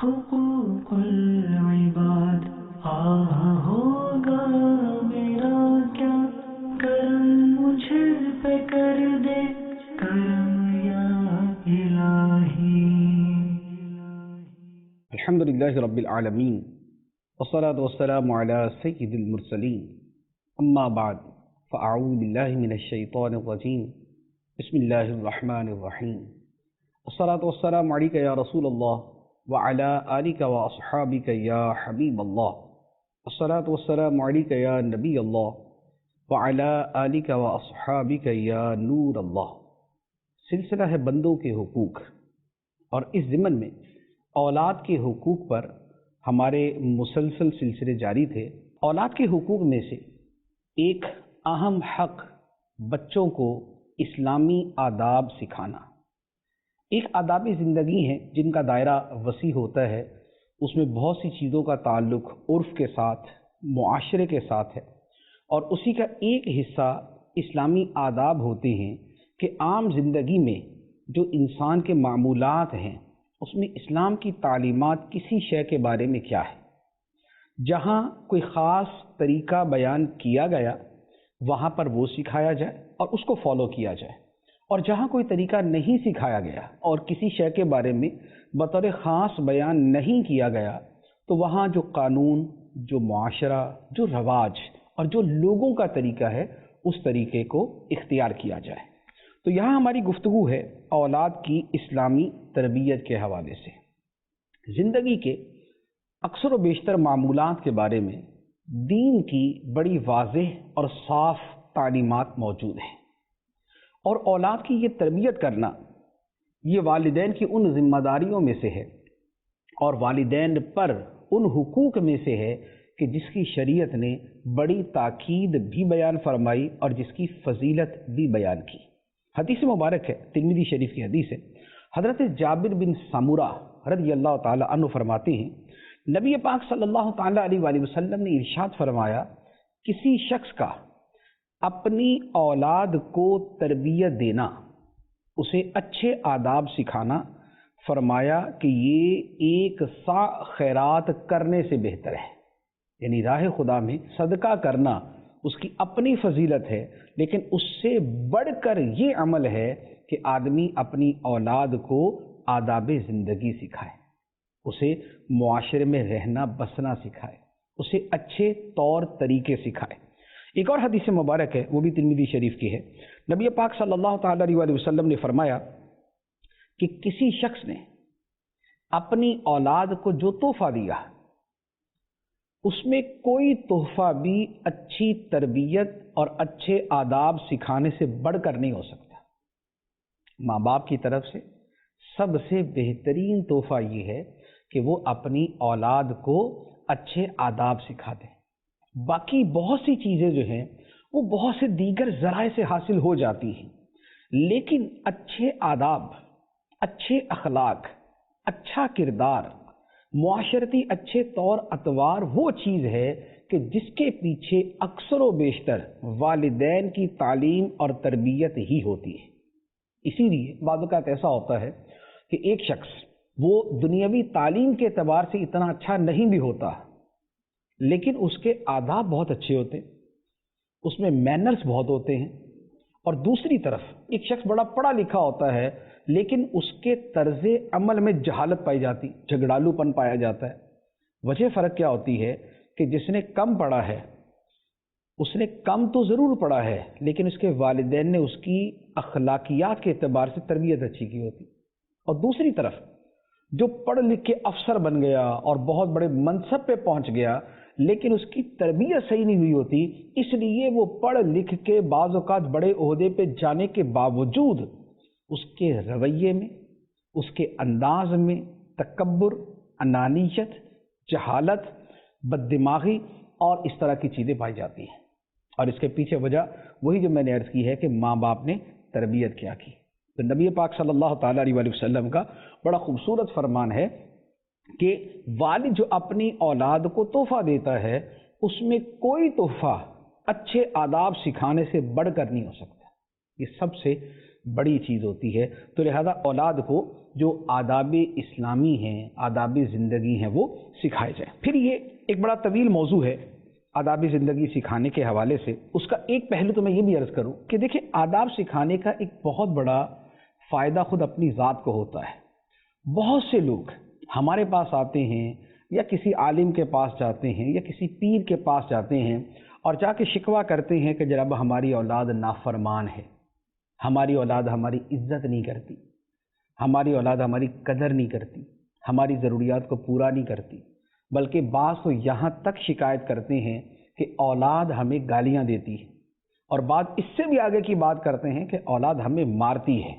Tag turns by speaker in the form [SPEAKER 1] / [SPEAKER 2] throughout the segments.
[SPEAKER 1] حقوق العباد ہوگا میرا کیا کرم مجھ پہ کر دے کرم یا الہی.
[SPEAKER 2] الحمدللہ رب العالمین والصلاة والسلام علی سید المرسلین اما بعد فاعوذ باللہ من الشیطان الرجیم بسم اللہ الرحمن الرحیم والصلاة والسلام علیک یا رسول اللہ وعلی آلک واصحابک یا حبیب اللہ والصلاة والسلام علیک یا نبی اللہ وعلی آلک واصحابک یا نور اللہ. سلسلہ ہے بندوں کے حقوق، اور اس ضمن میں اولاد کے حقوق پر ہمارے مسلسل سلسلے جاری تھے. اولاد کے حقوق میں سے ایک اہم حق بچوں کو اسلامی آداب سکھانا. ایک آداب زندگی ہیں جن کا دائرہ وسیع ہوتا ہے، اس میں بہت سی چیزوں کا تعلق عرف کے ساتھ، معاشرے کے ساتھ ہے، اور اسی کا ایک حصہ اسلامی آداب ہوتے ہیں کہ عام زندگی میں جو انسان کے معمولات ہیں اس میں اسلام کی تعلیمات کسی شے کے بارے میں کیا ہے. جہاں کوئی خاص طریقہ بیان کیا گیا وہاں پر وہ سکھایا جائے اور اس کو فالو کیا جائے، اور جہاں کوئی طریقہ نہیں سکھایا گیا اور کسی شے کے بارے میں بطور خاص بیان نہیں کیا گیا تو وہاں جو قانون، جو معاشرہ، جو رواج اور جو لوگوں کا طریقہ ہے اس طریقے کو اختیار کیا جائے. تو یہاں ہماری گفتگو ہے اولاد کی اسلامی تربیت کے حوالے سے. زندگی کے اکثر و بیشتر معمولات کے بارے میں دین کی بڑی واضح اور صاف تعلیمات موجود ہیں، اور اولاد کی یہ تربیت کرنا یہ والدین کی ان ذمہ داریوں میں سے ہے اور والدین پر ان حقوق میں سے ہے کہ جس کی شریعت نے بڑی تاکید بھی بیان فرمائی اور جس کی فضیلت بھی بیان کی. حدیث مبارک ہے، ترمذی شریف کی حدیث ہے. حضرت جابر بن سمورہ رضی اللہ تعالی عنہ فرماتے ہیں نبی پاک صلی اللہ تعالی علیہ وآلہ وسلم نے ارشاد فرمایا کسی شخص کا اپنی اولاد کو تربیت دینا، اسے اچھے آداب سکھانا، فرمایا کہ یہ ایک سا خیرات کرنے سے بہتر ہے. یعنی راہ خدا میں صدقہ کرنا اس کی اپنی فضیلت ہے، لیکن اس سے بڑھ کر یہ عمل ہے کہ آدمی اپنی اولاد کو آداب زندگی سکھائے، اسے معاشرے میں رہنا بسنا سکھائے، اسے اچھے طور طریقے سکھائے. ایک اور حدیث مبارک ہے، وہ بھی ترمذی شریف کی ہے. نبی پاک صلی اللہ تعالی علیہ وآلہ وسلم نے فرمایا کہ کسی شخص نے اپنی اولاد کو جو تحفہ دیا اس میں کوئی تحفہ بھی اچھی تربیت اور اچھے آداب سکھانے سے بڑھ کر نہیں ہو سکتا. ماں باپ کی طرف سے سب سے بہترین تحفہ یہ ہے کہ وہ اپنی اولاد کو اچھے آداب سکھا دیں. باقی بہت سی چیزیں جو ہیں وہ بہت سے دیگر ذرائع سے حاصل ہو جاتی ہیں، لیکن اچھے آداب، اچھے اخلاق، اچھا کردار، معاشرتی اچھے طور اطوار وہ چیز ہے کہ جس کے پیچھے اکثر و بیشتر والدین کی تعلیم اور تربیت ہی ہوتی ہے. اسی لیے بعض اوقات ایسا ہوتا ہے کہ ایک شخص وہ دنیاوی تعلیم کے اعتبار سے اتنا اچھا نہیں بھی ہوتا، لیکن اس کے آداب بہت اچھے ہوتے ہیں، اس میں مینرز بہت ہوتے ہیں. اور دوسری طرف ایک شخص بڑا پڑھا لکھا ہوتا ہے لیکن اس کے طرز عمل میں جہالت پائی جاتی، جھگڑالو پن پایا جاتا ہے. وجہ فرق کیا ہوتی ہے کہ جس نے کم پڑھا ہے اس نے کم تو ضرور پڑھا ہے لیکن اس کے والدین نے اس کی اخلاقیات کے اعتبار سے تربیت اچھی کی ہوتی، اور دوسری طرف جو پڑھ لکھ کے افسر بن گیا اور بہت بڑے منصب پہ پہنچ گیا لیکن اس کی تربیت صحیح نہیں ہوئی ہوتی، اس لیے وہ پڑھ لکھ کے بعض اوقات بڑے عہدے پہ جانے کے باوجود اس کے رویے میں، اس کے انداز میں تکبر، انانیت، جہالت، بد دماغی اور اس طرح کی چیزیں پائی جاتی ہیں. اور اس کے پیچھے وجہ وہی جو میں نے عرض کی ہے کہ ماں باپ نے تربیت کیا کی. تو نبی پاک صلی اللہ تعالیٰ علیہ وآلہ وسلم کا بڑا خوبصورت فرمان ہے کہ والد جو اپنی اولاد کو تحفہ دیتا ہے اس میں کوئی تحفہ اچھے آداب سکھانے سے بڑھ کر نہیں ہو سکتا. یہ سب سے بڑی چیز ہوتی ہے. تو لہذا اولاد کو جو آداب اسلامی ہیں، آداب زندگی ہیں، وہ سکھائے جائیں. پھر یہ ایک بڑا طویل موضوع ہے آداب زندگی سکھانے کے حوالے سے. اس کا ایک پہلو تو میں یہ بھی عرض کروں کہ دیکھیں، آداب سکھانے کا ایک بہت بڑا فائدہ خود اپنی ذات کو ہوتا ہے. بہت سے لوگ ہمارے پاس آتے ہیں یا کسی عالم کے پاس جاتے ہیں یا کسی پیر کے پاس جاتے ہیں اور جا کے شکوہ کرتے ہیں کہ جناب ہماری اولاد نافرمان ہے، ہماری اولاد ہماری عزت نہیں کرتی، ہماری اولاد ہماری قدر نہیں کرتی، ہماری ضروریات کو پورا نہیں کرتی، بلکہ بعض تو یہاں تک شکایت کرتے ہیں کہ اولاد ہمیں گالیاں دیتی ہے، اور بعض اس سے بھی آگے کی بات کرتے ہیں کہ اولاد ہمیں مارتی ہے.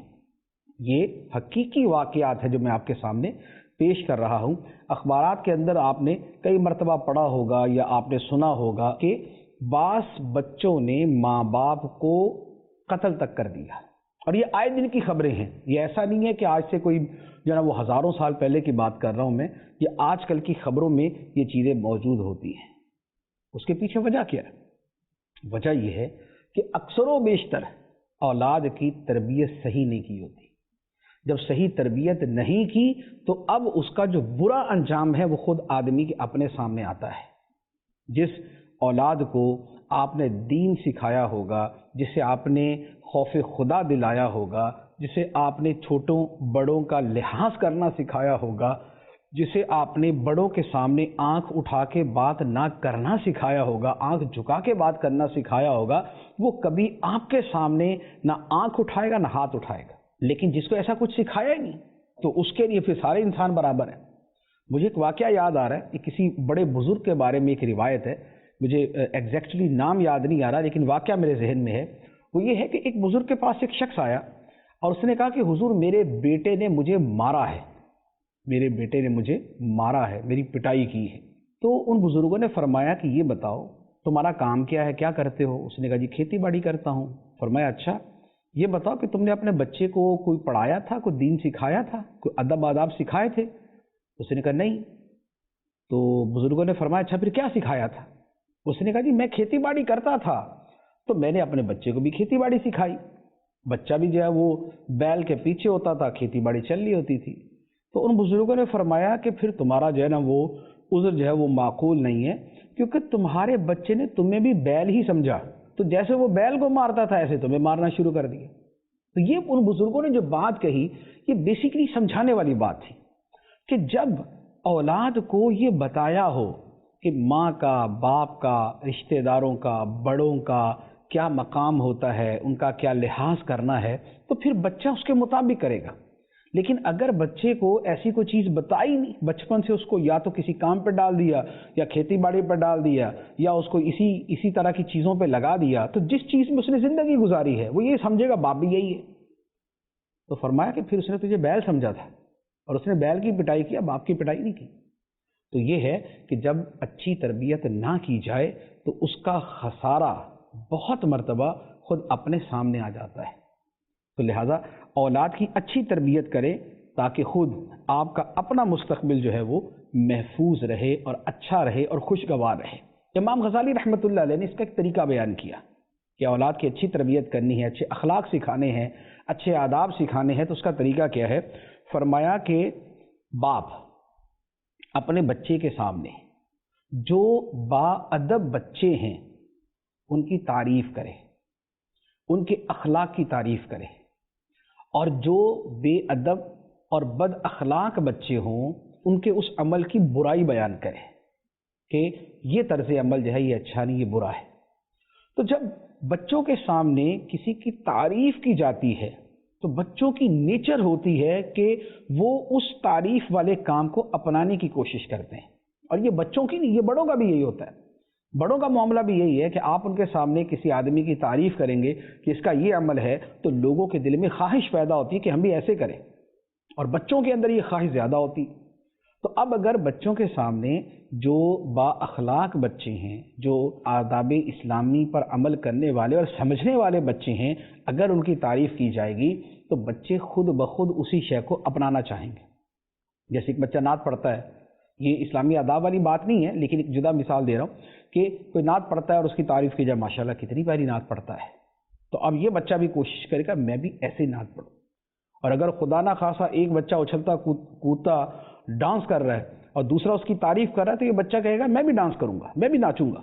[SPEAKER 2] یہ حقیقی واقعات ہے جو میں آپ کے سامنے پیش کر رہا ہوں. اخبارات کے اندر آپ نے کئی مرتبہ پڑھا ہوگا یا آپ نے سنا ہوگا کہ بعض بچوں نے ماں باپ کو قتل تک کر دیا، اور یہ آئے دن کی خبریں ہیں. یہ ایسا نہیں ہے کہ آج سے کوئی جو ہے وہ ہزاروں سال پہلے کی بات کر رہا ہوں میں، یہ آج کل کی خبروں میں یہ چیزیں موجود ہوتی ہیں. اس کے پیچھے وجہ کیا ہے؟ وجہ یہ ہے کہ اکثر و بیشتر اولاد کی تربیت صحیح نہیں کی ہوتی. جب صحیح تربیت نہیں کی تو اب اس کا جو برا انجام ہے وہ خود آدمی کے اپنے سامنے آتا ہے. جس اولاد کو آپ نے دین سکھایا ہوگا، جسے آپ نے خوف خدا دلایا ہوگا، جسے آپ نے چھوٹوں بڑوں کا لحاظ کرنا سکھایا ہوگا، جسے آپ نے بڑوں کے سامنے آنکھ اٹھا کے بات نہ کرنا سکھایا ہوگا، آنکھ جھکا کے بات کرنا سکھایا ہوگا، وہ کبھی آپ کے سامنے نہ آنکھ اٹھائے گا نہ ہاتھ اٹھائے گا. لیکن جس کو ایسا کچھ سکھایا ہی نہیں تو اس کے لیے پھر سارے انسان برابر ہیں. مجھے ایک واقعہ یاد آ رہا ہے، کسی بڑے بزرگ کے بارے میں ایک روایت ہے، مجھے ایگزیکٹلی نام یاد نہیں آ رہا لیکن واقعہ میرے ذہن میں ہے. وہ یہ ہے کہ ایک بزرگ کے پاس ایک شخص آیا اور اس نے کہا کہ حضور میرے بیٹے نے مجھے مارا ہے، میرے بیٹے نے مجھے مارا ہے، میری پٹائی کی ہے. تو ان بزرگوں نے فرمایا کہ یہ بتاؤ تمہارا کام کیا ہے، کیا کرتے ہو؟ اس نے کہا جی کھیتی باڑی کرتا ہوں. فرمایا اچھا یہ بتاؤ کہ تم نے اپنے بچے کو کوئی پڑھایا تھا، کوئی دین سکھایا تھا، کوئی ادب آداب سکھائے تھے؟ اس نے کہا نہیں. تو بزرگوں نے فرمایا اچھا پھر کیا سکھایا تھا؟ اس نے کہا جی میں کھیتی باڑی کرتا تھا تو میں نے اپنے بچے کو بھی کھیتی باڑی سکھائی. بچہ بھی جو ہے وہ بیل کے پیچھے ہوتا تھا، کھیتی باڑی چل رہی ہوتی تھی. تو ان بزرگوں نے فرمایا کہ پھر تمہارا جو ہے نا وہ عذر جو ہے وہ معقول نہیں ہے، کیونکہ تمہارے بچے نے تمہیں بھی بیل ہی سمجھا، تو جیسے وہ بیل کو مارتا تھا ایسے تمہیں مارنا شروع کر دیا. تو یہ ان بزرگوں نے جو بات کہی یہ بیسیکلی سمجھانے والی بات تھی کہ جب اولاد کو یہ بتایا ہو کہ ماں کا، باپ کا، رشتہ داروں کا، بڑوں کا کیا مقام ہوتا ہے، ان کا کیا لحاظ کرنا ہے، تو پھر بچہ اس کے مطابق کرے گا. لیکن اگر بچے کو ایسی کوئی چیز بتائی نہیں، بچپن سے اس کو یا تو کسی کام پہ ڈال دیا یا کھیتی باڑی پہ ڈال دیا یا اس کو اسی طرح کی چیزوں پہ لگا دیا، تو جس چیز میں اس نے زندگی گزاری ہے وہ یہ سمجھے گا باپ بھی یہی ہے. تو فرمایا کہ پھر اس نے تجھے بیل سمجھا تھا اور اس نے بیل کی پٹائی کیا، باپ کی پٹائی نہیں کی. تو یہ ہے کہ جب اچھی تربیت نہ کی جائے تو اس کا خسارہ بہت مرتبہ خود اپنے سامنے آ جاتا ہے. تو لہٰذا اولاد کی اچھی تربیت کریں تاکہ خود آپ کا اپنا مستقبل جو ہے وہ محفوظ رہے اور اچھا رہے اور خوشگوار رہے. امام غزالی رحمۃ اللہ علیہ نے اس کا ایک طریقہ بیان کیا کہ اولاد کی اچھی تربیت کرنی ہے، اچھے اخلاق سکھانے ہیں، اچھے آداب سکھانے ہیں. تو اس کا طریقہ کیا ہے؟ فرمایا کہ باپ اپنے بچے کے سامنے جو با ادب بچے ہیں ان کی تعریف کرے، ان کے اخلاق کی تعریف کرے، اور جو بے ادب اور بد اخلاق بچے ہوں ان کے اس عمل کی برائی بیان کرے کہ یہ طرز عمل جو ہے یہ اچھا نہیں، یہ برا ہے. تو جب بچوں کے سامنے کسی کی تعریف کی جاتی ہے تو بچوں کی نیچر ہوتی ہے کہ وہ اس تعریف والے کام کو اپنانے کی کوشش کرتے ہیں. اور یہ بچوں کی نہیں، یہ بڑوں کا بھی یہی ہوتا ہے. بڑوں کا معاملہ بھی یہی ہے کہ آپ ان کے سامنے کسی آدمی کی تعریف کریں گے کہ اس کا یہ عمل ہے تو لوگوں کے دل میں خواہش پیدا ہوتی ہے کہ ہم بھی ایسے کریں، اور بچوں کے اندر یہ خواہش زیادہ ہوتی. تو اب اگر بچوں کے سامنے جو با اخلاق بچے ہیں، جو آداب اسلامی پر عمل کرنے والے اور سمجھنے والے بچے ہیں، اگر ان کی تعریف کی جائے گی تو بچے خود بخود اسی شے کو اپنانا چاہیں گے. جیسے ایک بچہ نعت پڑھتا ہے، یہ اسلامی آداب والی بات نہیں ہے لیکن ایک جدا مثال دے رہا ہوں کہ کوئی نعت پڑھتا ہے اور اس کی تعریف کی جائے ماشاءاللہ کتنی پیاری نعت پڑھتا ہے، تو تو اب یہ بچہ بھی کوشش کرے گا میں بھی ایسے نعت پڑھوں. اور اگر خدا نہ خاصا ایک بچہ اچھلتا کودتا ڈانس کر رہا ہے اور دوسرا اس کی تعریف کر رہا ہے تو یہ بچہ کہے گا میں بھی ڈانس کروں گا، میں بھی ناچوں گا.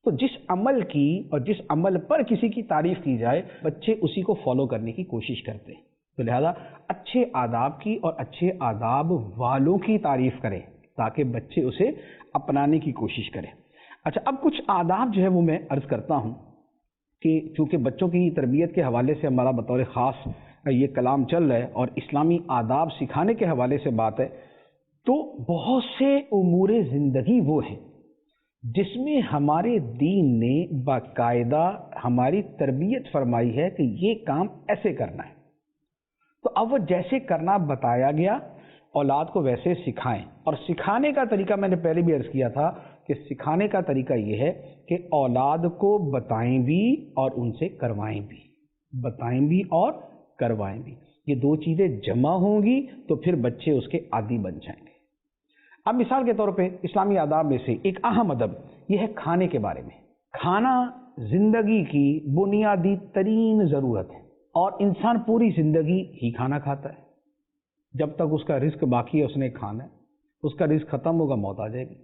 [SPEAKER 2] تو جس عمل کی اور جس عمل پر کسی کی تعریف کی جائے بچے اسی کو فالو کرنے کی کوشش کرتے ہیں. تو لہذا اچھے آداب کی اور اچھے آداب والوں کی تعریف کریں تاکہ بچے اسے اپنانے کی کوشش کریں. اچھا، اب کچھ آداب جو ہے وہ میں عرض کرتا ہوں کہ چونکہ بچوں کی تربیت کے حوالے سے ہمارا بطور خاص یہ کلام چل رہا ہے اور اسلامی آداب سکھانے کے حوالے سے بات ہے، تو بہت سے امور زندگی وہ ہیں جس میں ہمارے دین نے باقاعدہ ہماری تربیت فرمائی ہے کہ یہ کام ایسے کرنا ہے. تو اب وہ جیسے کرنا بتایا گیا اولاد کو ویسے سکھائیں. اور سکھانے کا طریقہ میں نے پہلے بھی عرض کیا تھا کہ سکھانے کا طریقہ یہ ہے کہ اولاد کو بتائیں بھی اور ان سے کروائیں بھی، بتائیں بھی اور کروائیں بھی. یہ دو چیزیں جمع ہوں گی تو پھر بچے اس کے عادی بن جائیں گے. اب مثال کے طور پہ اسلامی آداب میں سے ایک اہم ادب یہ ہے کھانے کے بارے میں. کھانا زندگی کی بنیادی ترین ضرورت ہے اور انسان پوری زندگی ہی کھانا کھاتا ہے. جب تک اس کا رزق باقی ہے اس نے کھانا ہے، اس کا رزق ختم ہوگا موت آ جائے گی.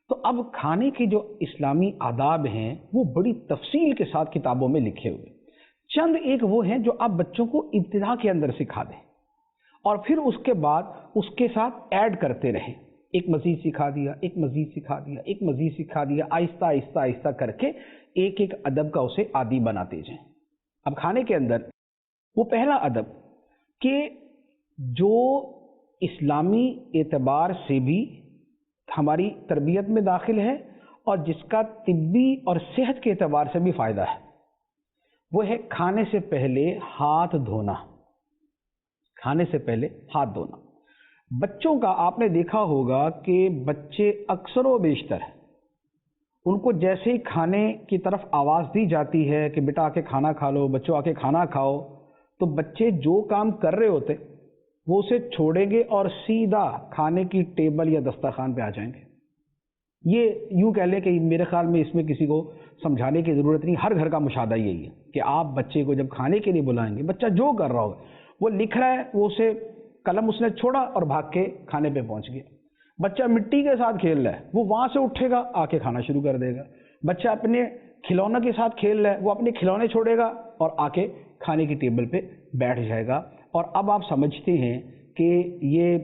[SPEAKER 2] تو اب کھانے کے جو اسلامی آداب ہیں وہ بڑی تفصیل کے ساتھ کتابوں میں لکھے ہوئے. چند ایک وہ ہیں جو آپ بچوں کو ابتدا کے اندر سکھا دیں اور پھر اس کے بعد اس کے ساتھ ایڈ کرتے رہیں. ایک مزید سکھا دیا، ایک مزید سکھا دیا، ایک مزید سکھا دیا، آہستہ آہستہ آہستہ کر کے ایک ایک ادب کا اسے عادی بناتے جائیں. اب کھانے کے اندر وہ پہلا ادب کہ جو اسلامی اعتبار سے بھی ہماری تربیت میں داخل ہے اور جس کا طبی اور صحت کے اعتبار سے بھی فائدہ ہے، وہ ہے کھانے سے پہلے ہاتھ دھونا. کھانے سے پہلے ہاتھ دھونا. بچوں کا آپ نے دیکھا ہوگا کہ بچے اکثر و بیشتر ان کو جیسے ہی کھانے کی طرف آواز دی جاتی ہے کہ بیٹا آ کے کھانا کھا لو، بچوں آ کے کھانا کھاؤ، تو بچے جو کام کر رہے ہوتے وہ اسے چھوڑیں گے اور سیدھا کھانے کی ٹیبل یا دسترخوان پہ آ جائیں گے. یہ یوں کہہ لیں کہ میرے خیال میں اس میں کسی کو سمجھانے کی ضرورت نہیں، ہر گھر کا مشاہدہ یہی ہے کہ آپ بچے کو جب کھانے کے لیے بلائیں گے، بچہ جو کر رہا ہوگا، وہ لکھ رہا ہے، وہ اسے قلم اس نے چھوڑا اور بھاگ کے کھانے پہ پہنچ گیا. بچہ مٹی کے ساتھ کھیل رہا ہے، وہ وہاں سے اٹھے گا آ کے کھانا شروع کر دے گا. بچہ اپنے کھلونے کے ساتھ کھیل رہا ہے، وہ اپنے کھلونے چھوڑے گا اور آ کے کھانے کی ٹیبل پہ بیٹھ جائے گا. اور اب آپ سمجھتے ہیں کہ یہ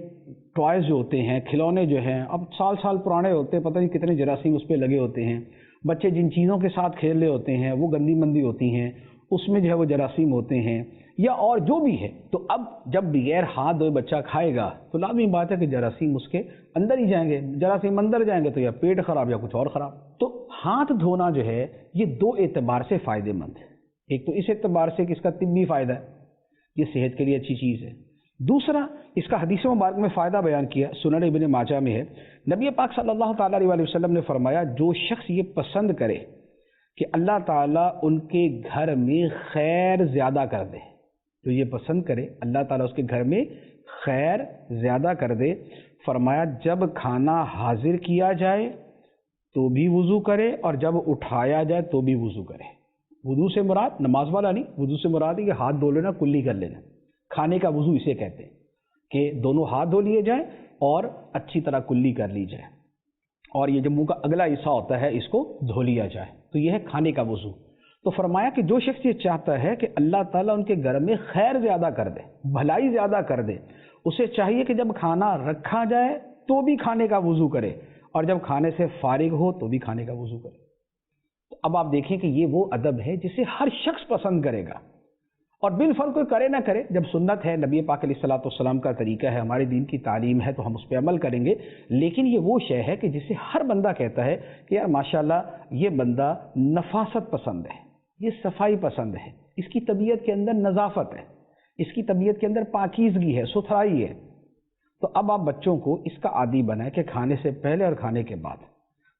[SPEAKER 2] ٹوائز جو ہوتے ہیں، کھلونے جو ہیں، اب سال سال پرانے ہوتے ہیں، پتہ نہیں کتنے جراثیم اس پہ لگے ہوتے ہیں. بچے جن چیزوں کے ساتھ کھیل رہے ہوتے ہیں وہ گندی مندی ہوتی ہیں، اس میں جو ہے وہ جراثیم ہوتے ہیں یا اور جو بھی ہے. تو اب جب بغیر ہاتھ دھوئے بچہ کھائے گا تو لازمی بات ہے کہ جراثیم اس کے اندر ہی جائیں گے. جراثیم اندر جائیں گے تو یا پیٹ خراب یا کچھ اور خراب. تو ہاتھ دھونا جو ہے یہ دو اعتبار سے فائدے مند ہے. ایک تو اس اعتبار سے کہ اس کا طبی فائدہ ہے، یہ صحت کے لیے اچھی چیز ہے. دوسرا اس کا حدیث مبارک میں فائدہ بیان کیا، سنن ابن ماجہ میں ہے. نبی پاک صلی اللہ تعالیٰ علیہ وسلم نے فرمایا جو شخص یہ پسند کرے کہ اللہ تعالیٰ ان کے گھر میں خیر زیادہ کر دے، جو یہ پسند کرے اللہ تعالیٰ اس کے گھر میں خیر زیادہ کر دے، فرمایا جب کھانا حاضر کیا جائے تو بھی وضو کرے اور جب اٹھایا جائے تو بھی وضو کرے. وضو سے مراد نماز والا نہیں، وضو سے مراد ہے کہ ہاتھ دھو لینا، کلی کر لینا. کھانے کا وضو اسے کہتے ہیں کہ دونوں ہاتھ دھو لیے جائیں اور اچھی طرح کلی کر لی جائے، اور یہ جو منہ کا اگلا حصہ ہوتا ہے اس کو دھو لیا جائے. تو یہ ہے کھانے کا وضو. تو فرمایا کہ جو شخص یہ چاہتا ہے کہ اللہ تعالیٰ ان کے گھر میں خیر زیادہ کر دے، بھلائی زیادہ کر دے، اسے چاہیے کہ جب کھانا رکھا جائے تو بھی کھانے کا وضو کرے اور جب کھانے سے فارغ ہو تو بھی کھانے کا وضو کرے. تو اب آپ دیکھیں کہ یہ وہ ادب ہے جسے ہر شخص پسند کرے گا، اور بالفرق کوئی کرے نہ کرے. جب سنت ہے، نبی پاک علیہ الصلوۃ والسلام کا طریقہ ہے، ہمارے دین کی تعلیم ہے تو ہم اس پہ عمل کریں گے. لیکن یہ وہ شے ہے کہ جسے ہر بندہ کہتا ہے کہ یار ماشاءاللہ یہ بندہ نفاست پسند ہے، یہ صفائی پسند ہے، اس کی طبیعت کے اندر نظافت ہے، اس کی طبیعت کے اندر پاکیزگی ہے، ستھرائی ہے. تو اب آپ بچوں کو اس کا عادی بنائیں کہ کھانے سے پہلے اور کھانے کے بعد.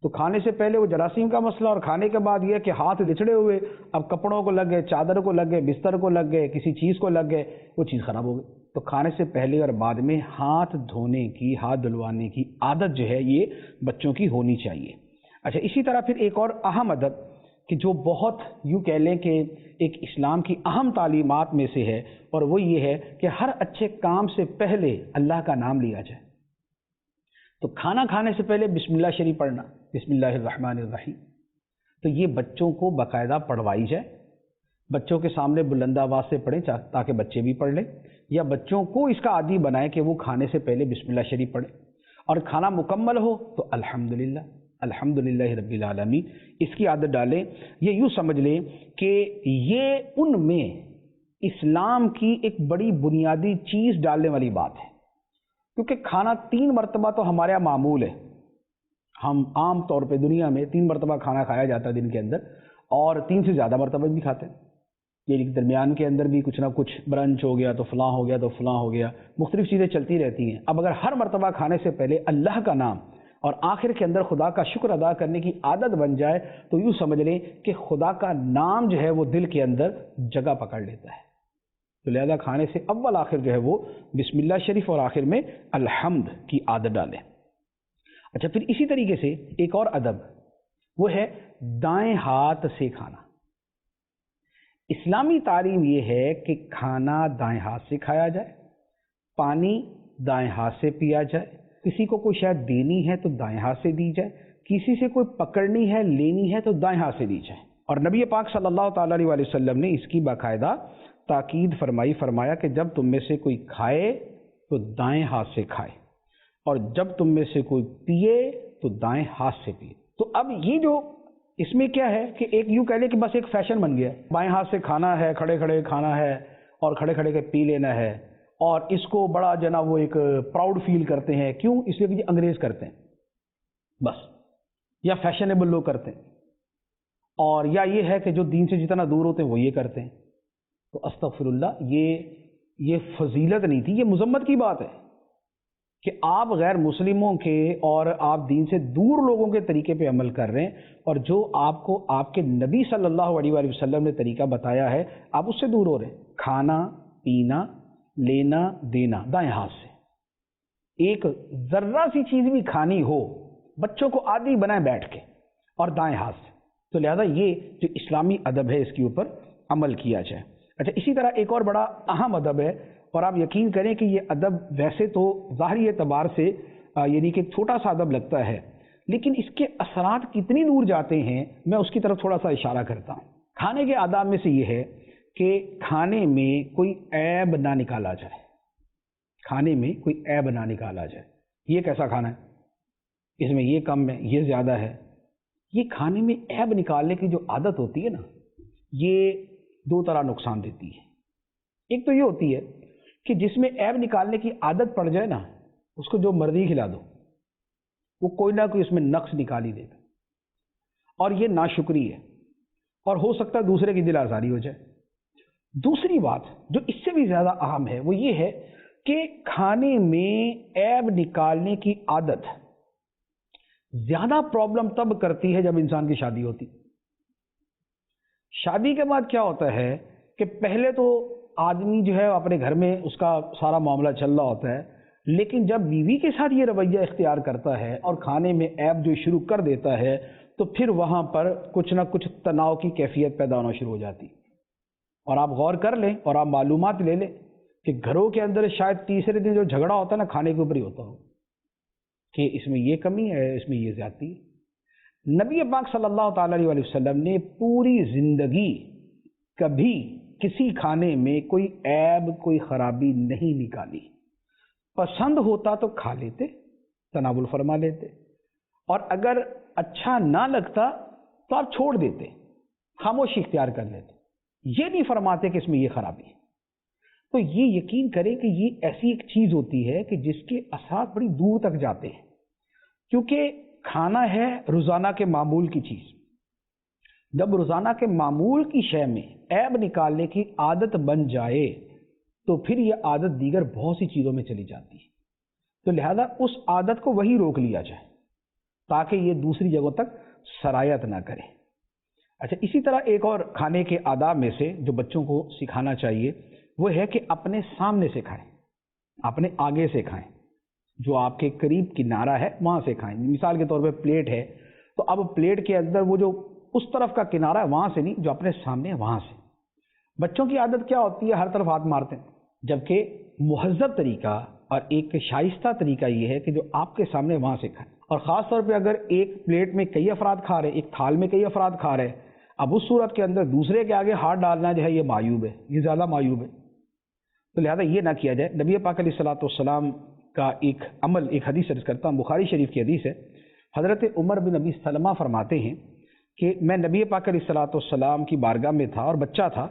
[SPEAKER 2] تو کھانے سے پہلے وہ جراثیم کا مسئلہ، اور کھانے کے بعد یہ کہ ہاتھ لچڑے ہوئے، اب کپڑوں کو لگ گئے، چادر کو لگ گئے، بستر کو لگ گئے، کسی چیز کو لگ گئے، وہ چیز خراب ہو گئی. تو کھانے سے پہلے اور بعد میں ہاتھ دھونے کی، ہاتھ دھلوانے کی عادت جو ہے یہ بچوں کی ہونی چاہیے. اچھا، اسی طرح پھر ایک اور اہم ادب کہ جو بہت یوں کہہ لیں کہ ایک اسلام کی اہم تعلیمات میں سے ہے، اور وہ یہ ہے کہ ہر اچھے کام سے پہلے اللہ کا نام لیا جائے۔ تو کھانا کھانے سے پہلے بسم اللہ شریف پڑھنا، بسم اللہ الرحمن الرحیم، تو یہ بچوں کو باقاعدہ پڑھوائی جائے، بچوں کے سامنے بلند آواز سے پڑھیں تاکہ بچے بھی پڑھ لیں، یا بچوں کو اس کا عادی بنائیں کہ وہ کھانے سے پہلے بسم اللہ شریف پڑھیں، اور کھانا مکمل ہو تو الحمدللہ الحمدللہ رب العالمین اس کی عادت ڈالیں۔ یہ یوں سمجھ لیں کہ یہ ان میں اسلام کی ایک بڑی بنیادی چیز ڈالنے والی بات ہے، کیونکہ کھانا 3 مرتبہ تو ہمارے یہاں معمول ہے، ہم عام طور پہ دنیا میں 3 مرتبہ کھانا کھایا جاتا ہے دن کے اندر، اور 3 سے زیادہ مرتبہ بھی کھاتے ہیں، یعنی درمیان کے اندر بھی کچھ نہ کچھ برنچ ہو گیا تو فلاں ہو گیا تو فلاں ہو گیا، مختلف چیزیں چلتی رہتی ہیں۔ اب اگر ہر مرتبہ کھانے سے پہلے اللہ کا نام اور آخر کے اندر خدا کا شکر ادا کرنے کی عادت بن جائے تو یوں سمجھ لیں کہ خدا کا نام جو ہے وہ دل کے اندر جگہ پکڑ لیتا ہے۔ تو لہذا کھانے سے اول آخر جو ہے وہ بسم اللہ شریف اور آخر میں الحمد کی عادت ڈالیں۔ اچھا، پھر اسی طریقے سے ایک اور ادب وہ ہے دائیں ہاتھ سے کھانا۔ اسلامی تعلیم یہ ہے کہ کھانا دائیں ہاتھ سے کھایا جائے، پانی دائیں ہاتھ سے پیا جائے، کسی کو کوئی شاید دینی ہے تو دائیں ہاتھ سے دی جائے، کسی سے کوئی پکڑنی ہے لینی ہے تو دائیں ہاتھ سے دی جائے۔ اور نبی پاک صلی اللہ تعالیٰ علیہ وسلم نے اس کی باقاعدہ تاکید فرمایا کہ جب تم میں سے کوئی کھائے تو دائیں ہاتھ سے کھائے، اور جب تم میں سے کوئی پیے تو دائیں ہاتھ سے پیے۔ تو اب یہ جو اس میں کیا ہے کہ ایک یوں کہہ لیں کہ بس ایک فیشن بن گیا ہے، بائیں ہاتھ سے کھانا ہے، کھڑے کھڑے کھانا ہے اور کھڑے کھڑے کے پی لینا ہے، اور اس کو بڑا جنا وہ ایک پراؤڈ فیل کرتے ہیں۔ کیوں؟ اس لیے کہ یہ انگریز کرتے ہیں بس، یا فیشنیبل لوگ کرتے ہیں، اور یا یہ ہے کہ جو دین سے جتنا دور ہوتے ہیں وہ یہ کرتے ہیں۔ تو استغفر اللہ، یہ فضیلت نہیں تھی، یہ مذمت کی بات ہے کہ آپ غیر مسلموں کے اور آپ دین سے دور لوگوں کے طریقے پہ عمل کر رہے ہیں، اور جو آپ کو آپ کے نبی صلی اللہ علیہ وآلہ وسلم نے طریقہ بتایا ہے آپ اس سے دور ہو رہے ہیں۔ کھانا پینا لینا دینا دائیں ہاتھ سے، ایک ذرہ سی چیز بھی کھانی ہو بچوں کو عادی بنائیں بیٹھ کے، اور دائیں ہاتھ سے۔ تو لہذا یہ جو اسلامی ادب ہے اس کے اوپر عمل کیا جائے۔ اچھا، اسی طرح ایک اور بڑا اہم ادب ہے، اور آپ یقین کریں کہ یہ ادب ویسے تو ظاہری اعتبار سے یعنی کہ چھوٹا سا ادب لگتا ہے، لیکن اس کے اثرات کتنی دور جاتے ہیں میں اس کی طرف تھوڑا سا اشارہ کرتا ہوں۔ کھانے کے آداب میں سے یہ ہے کہ کھانے میں کوئی عیب نہ نکالا جائے، کھانے میں کوئی عیب نہ نکالا جائے۔ یہ کیسا کھانا ہے، اس میں یہ کم ہے، یہ زیادہ ہے، یہ کھانے میں عیب نکالنے کی جو عادت ہوتی ہے نا، یہ 2 طرح نقصان دیتی ہے۔ ایک تو یہ ہوتی ہے کہ جس میں عیب نکالنے کی عادت پڑ جائے نا، اس کو جو مرضی کھلا دو، وہ کوئی نہ کوئی اس میں نقص نکال ہی دے گا، اور یہ ناشکری ہے، اور ہو سکتا ہے دوسرے کی دل آزاری ہو جائے۔ دوسری بات جو اس سے بھی زیادہ اہم ہے وہ یہ ہے کہ کھانے میں عیب نکالنے کی عادت زیادہ پرابلم تب کرتی ہے جب انسان کی شادی ہوتی۔ شادی کے بعد کیا ہوتا ہے کہ پہلے تو آدمی جو ہے اپنے گھر میں اس کا سارا معاملہ چل رہا ہوتا ہے، لیکن جب بیوی کے ساتھ یہ رویہ اختیار کرتا ہے اور کھانے میں عیب جو شروع کر دیتا ہے تو پھر وہاں پر کچھ نہ کچھ تناؤ کی کیفیت پیدا ہونا شروع ہو جاتی۔ اور آپ غور کر لیں اور آپ معلومات لے لیں کہ گھروں کے اندر شاید تیسرے دن جو جھگڑا ہوتا ہے نا، کھانے کے اوپر ہی ہوتا ہو کہ اس میں یہ کمی ہے، اس میں یہ زیادتی ہے۔ نبی پاک صلی اللہ تعالیٰ علیہ وسلم نے پوری زندگی کبھی کسی کھانے میں کوئی عیب کوئی خرابی نہیں نکالی۔ پسند ہوتا تو کھا لیتے، تناول فرما لیتے، اور اگر اچھا نہ لگتا تو آپ چھوڑ دیتے، خاموشی اختیار کر لیتے، یہ نہیں فرماتے کہ اس میں یہ خرابی ہے۔ تو یہ یقین کریں کہ یہ ایسی ایک چیز ہوتی ہے کہ جس کے اثرات بڑی دور تک جاتے ہیں، کیونکہ کھانا ہے روزانہ کے معمول کی چیز۔ جب روزانہ کے معمول کی شے میں عیب نکالنے کی عادت بن جائے تو پھر یہ عادت دیگر بہت سی چیزوں میں چلی جاتی ہے۔ تو لہذا اس عادت کو وہی روک لیا جائے تاکہ یہ دوسری جگہوں تک سرایت نہ کرے۔ اچھا، اسی طرح ایک اور کھانے کے آداب میں سے جو بچوں کو سکھانا چاہیے وہ ہے کہ اپنے سامنے سے کھائیں، اپنے آگے سے کھائیں، جو آپ کے قریب کنارہ ہے وہاں سے کھائیں۔ مثال کے طور پہ پلیٹ ہے تو اب پلیٹ کے اندر وہ جو اس طرف کا کنارہ ہے وہاں سے نہیں، جو اپنے سامنے ہے وہاں سے۔ بچوں کی عادت کیا ہوتی ہے؟ ہر طرف ہاتھ مارتے ہیں، جبکہ مہذب طریقہ اور ایک شائستہ طریقہ یہ ہے کہ جو آپ کے سامنے وہاں سے کھائیں۔ اور خاص طور پہ اگر ایک پلیٹ میں کئی افراد کھا رہے ہیں، ایک تھال میں کئی افراد کھا رہے ہیں، اب اس صورت کے اندر دوسرے کے آگے ہاتھ ڈالنا جو ہے یہ معیوب ہے، یہ زیادہ معیوب ہے، تو لہذا یہ نہ کیا جائے۔ نبی پاک علیہ الصلوۃ والسلام کا ایک عمل، ایک حدیث عرض کرتا ہوں، بخاری شریف کی حدیث ہے۔ حضرت عمر بن ابی سلمہ فرماتے ہیں کہ میں نبی پاک علیہ الصلوۃ والسلام کی بارگاہ میں تھا اور بچہ تھا،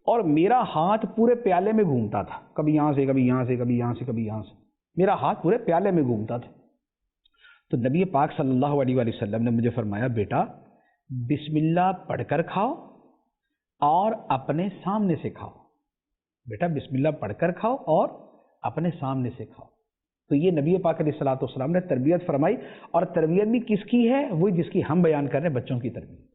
[SPEAKER 2] اور میرا ہاتھ پورے پیالے میں گھومتا تھا، کبھی یہاں سے کبھی یہاں سے کبھی یہاں سے کبھی یہاں سے، میرا ہاتھ پورے پیالے میں گھومتا تھا۔ تو نبی پاک صلی اللہ علیہ وآلہ وسلم نے مجھے فرمایا، بیٹا بسم اللہ پڑھ کر کھاؤ اور اپنے سامنے سے کھاؤ، بیٹا بسم اللہ پڑھ کر کھاؤ اور اپنے سامنے سے کھاؤ۔ تو یہ نبی پاک علیہ الصلوۃ والسلام نے تربیت فرمائی، اور تربیت بھی کس کی ہے؟ وہی جس کی ہم بیان کر رہے ہیں، بچوں کی تربیت۔